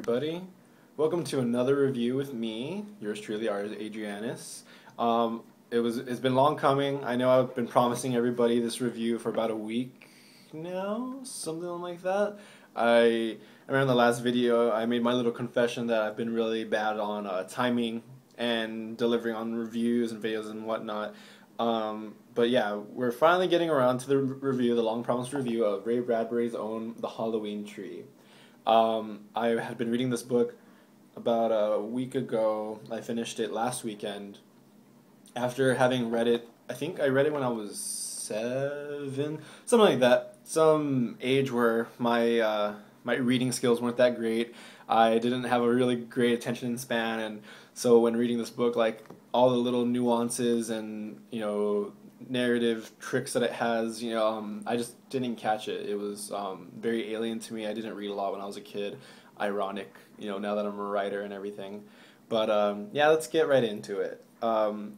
everybody. Welcome to another review with me, yours truly, ours, Adrianus. It's been long coming. I know I've been promising everybody this review for about a week now, something like that. I remember in the last video I made my little confession that I've been really bad on timing and delivering on reviews and videos and whatnot. But yeah, we're finally getting around to the review, the long-promised review of Ray Bradbury's own The Halloween Tree. I had been reading this book about a week ago. I finished it last weekend. After having read it, I think I read it when I was 7, something like that. Some age where my reading skills weren't that great. I didn't have a really great attention span, and so when reading this book, like all the little nuances and narrative tricks that it has, I just didn't catch it. It was very alien to me. I didn't read a lot when I was a kid. Ironic, now that I'm a writer and everything. But yeah, let's get right into it.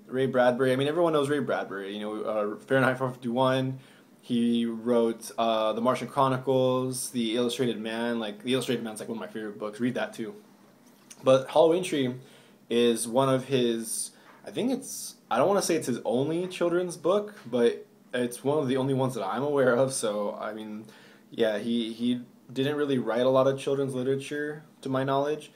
Ray Bradbury. I mean, everyone knows Ray Bradbury. Fahrenheit 451. He wrote The Martian Chronicles, The Illustrated Man. Like The Illustrated Man's like one of my favorite books. Read that too. But Halloween Tree is one of his. I don't want to say it's his only children's book, but it's one of the only ones that I'm aware of. So I mean, yeah, he didn't really write a lot of children's literature to my knowledge.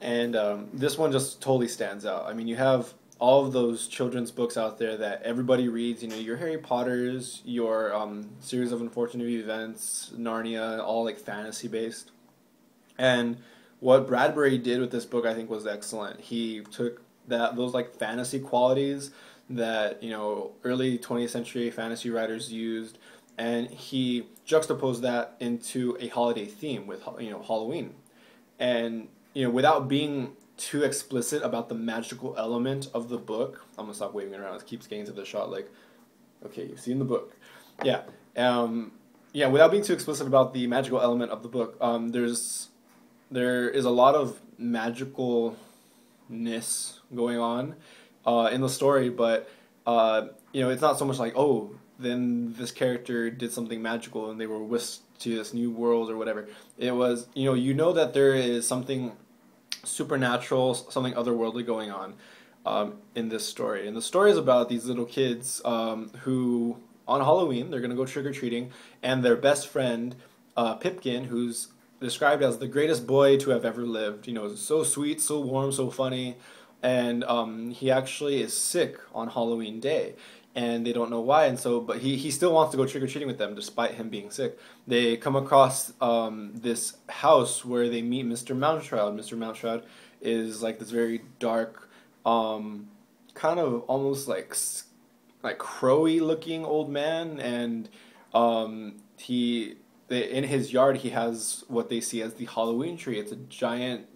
And this one just totally stands out. I mean, you have all of those children's books out there that everybody reads. Your Harry Potters, your Series of Unfortunate Events, Narnia, all like fantasy based. And what Bradbury did with this book, I think, was excellent. He took those like fantasy qualities that early 20th century fantasy writers used, and he juxtaposed that into a holiday theme with Halloween. And without being too explicit about the magical element of the book. I'm gonna stop waving it around. It keeps getting to the shot. Like, okay, you've seen the book. Yeah. Without being too explicit about the magical element of the book, there is a lot of magicalness going on in the story, but it's not so much like, oh, then this character did something magical and they were whisked to this new world or whatever. It was, that there is something supernatural, something otherworldly going on in this story. And the story is about these little kids who, on Halloween, they're going to go trick-or-treating, and their best friend, Pipkin, who's described as the greatest boy to have ever lived, so sweet, so warm, so funny, and he actually is sick on Halloween Day. And they don't know why, but he still wants to go trick-or-treating with them despite him being sick. They come across this house where they meet Mr. Mountshroud. Mr. Mountshroud is like this very dark, kind of almost like crowy looking old man, and in his yard he has what they see as the Halloween tree. It's a giant,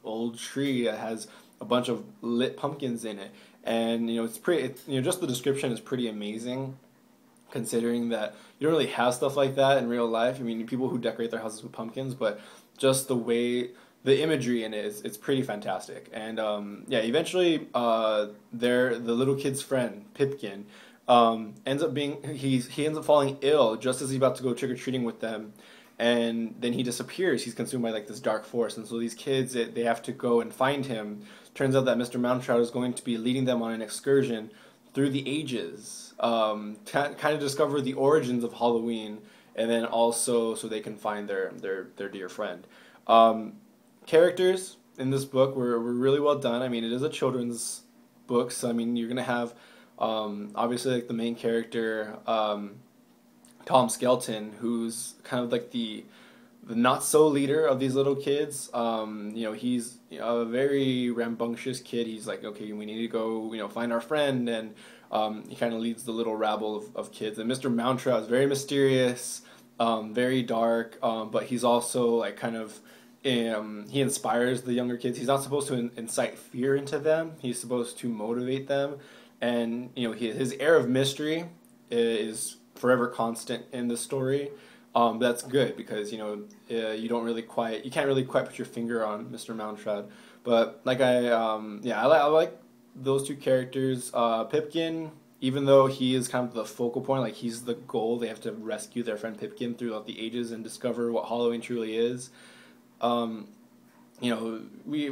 old tree that has a bunch of lit pumpkins in it. And it's pretty. Just the description is pretty amazing, considering that you don't really have stuff like that in real life. I mean, people who decorate their houses with pumpkins, but just the imagery in it it's pretty fantastic. And eventually, the little kid's friend Pipkin ends up falling ill just as he's about to go trick or treating with them. And then he disappears. He's consumed by like this dark force, and so these kids they have to go and find him. Turns out that Mr. Mountshroud is going to be leading them on an excursion through the ages, kind of discover the origins of Halloween, and then also so they can find their dear friend. Characters in this book were really well done. I mean, it is a children's book, so I mean you're gonna have obviously like the main character. Tom Skelton, who's kind of like the not so leader of these little kids. He's a very rambunctious kid. He's like, okay, we need to go, find our friend, and he kind of leads the little rabble of kids. And Mr. Mountshroud is very mysterious, very dark, but he's also like kind of he inspires the younger kids. He's not supposed to incite fear into them. He's supposed to motivate them, and his air of mystery is forever constant in the story. That's good because you can't really quite put your finger on Mr. Mountshroud. But like I like those two characters. Pipkin, even though he is kind of the focal point, like he's the goal, they have to rescue their friend Pipkin throughout the ages and discover what Halloween truly is. you know,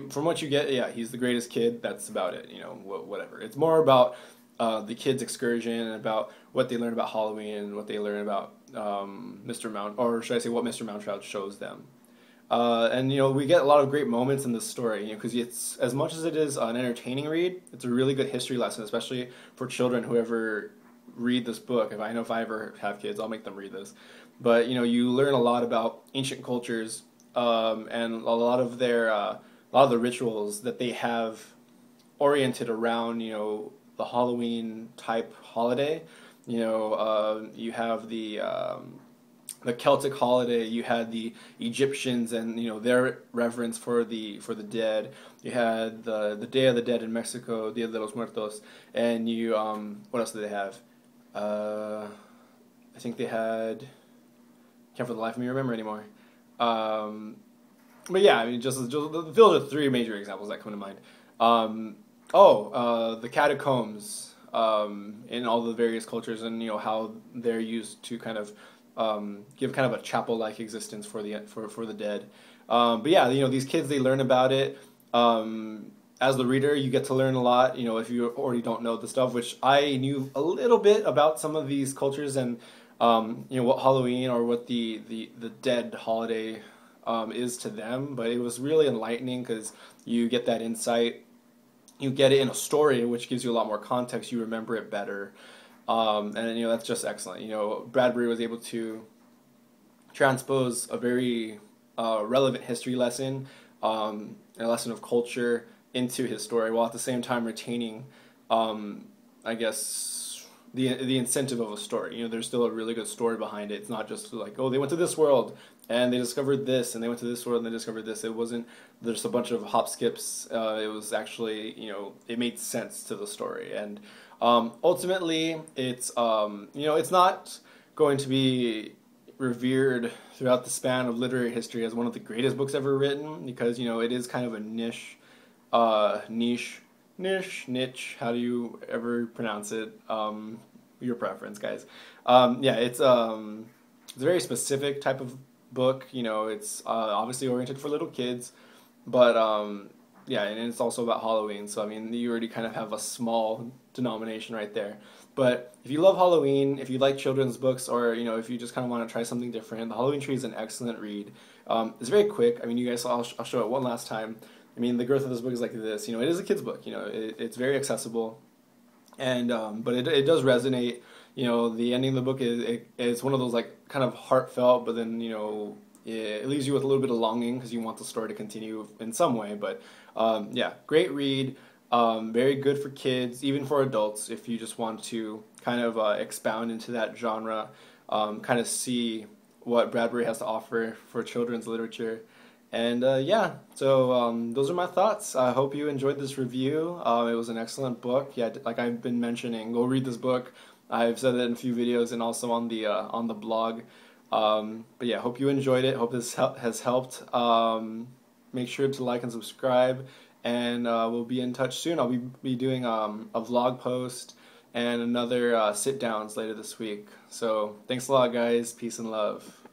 from what you get, yeah, he's the greatest kid. That's about it. You know, whatever. It's more about the kids' excursion and about what they learn about Halloween and what they learn about Mr. Mount, or should I say, what Mr. Mountchild shows them. And you know, we get a lot of great moments in this story, you know, because it's, as much as it is an entertaining read, it's a really good history lesson, especially for children who ever read this book. If I ever have kids, I'll make them read this. But you know, you learn a lot about ancient cultures, and a lot of the rituals that they have oriented around, you know, the Halloween type holiday. You know, you have the Celtic holiday. You had the Egyptians and, you know, their reverence for the dead. You had the Day of the Dead in Mexico, Dia de los Muertos, and you what else did they have? I think they had, can't for the life of me remember anymore. But yeah, I mean, just those are three major examples that come to mind. The catacombs in all the various cultures, and you know how they're used to kind of give kind of a chapel-like existence for the dead. But yeah, you know, these kids, they learn about it. As the reader, you get to learn a lot. You know, if you already don't know the stuff, which I knew a little bit about some of these cultures and you know, what Halloween or what the dead holiday is to them. But it was really enlightening because you get that insight. You get it in a story, which gives you a lot more context. You remember it better. And you know, that's just excellent. You know, Bradbury was able to transpose a very relevant history lesson, a lesson of culture, into his story, while at the same time retaining, I guess, the incentive of a story. You know, there's still a really good story behind it. It's not just like, oh, they went to this world and they discovered this, and they went to this world and they discovered this. It wasn't there's a bunch of hop skips. It was actually, you know, it made sense to the story. And ultimately, it's you know, it's not going to be revered throughout the span of literary history as one of the greatest books ever written, because you know, it is kind of a niche, niche. How do you ever pronounce it? Your preference, guys. Yeah, it's a very specific type of book. You know, it's obviously oriented for little kids, but yeah, and it's also about Halloween. So I mean, you already kind of have a small denomination right there. But if you love Halloween, if you like children's books, or you know, if you just kind of want to try something different, The Halloween Tree is an excellent read. It's very quick. I mean, you guys, I'll show it one last time. I mean, the girth of this book is like this. You know, it is a kid's book. You know, it's very accessible, and but it does resonate. You know, the ending of the book is one of those like kind of heartfelt, but then you know, it leaves you with a little bit of longing because you want the story to continue in some way. But yeah, great read. Very good for kids, even for adults, if you just want to kind of expound into that genre, kind of see what Bradbury has to offer for children's literature. And yeah, so those are my thoughts. I hope you enjoyed this review. It was an excellent book. Yeah, like I've been mentioning, go read this book. I've said that in a few videos and also on the blog. But yeah, hope you enjoyed it. Hope this has helped. Make sure to like and subscribe. And we'll be in touch soon. I'll be doing a vlog post and another sit-downs later this week. So thanks a lot, guys. Peace and love.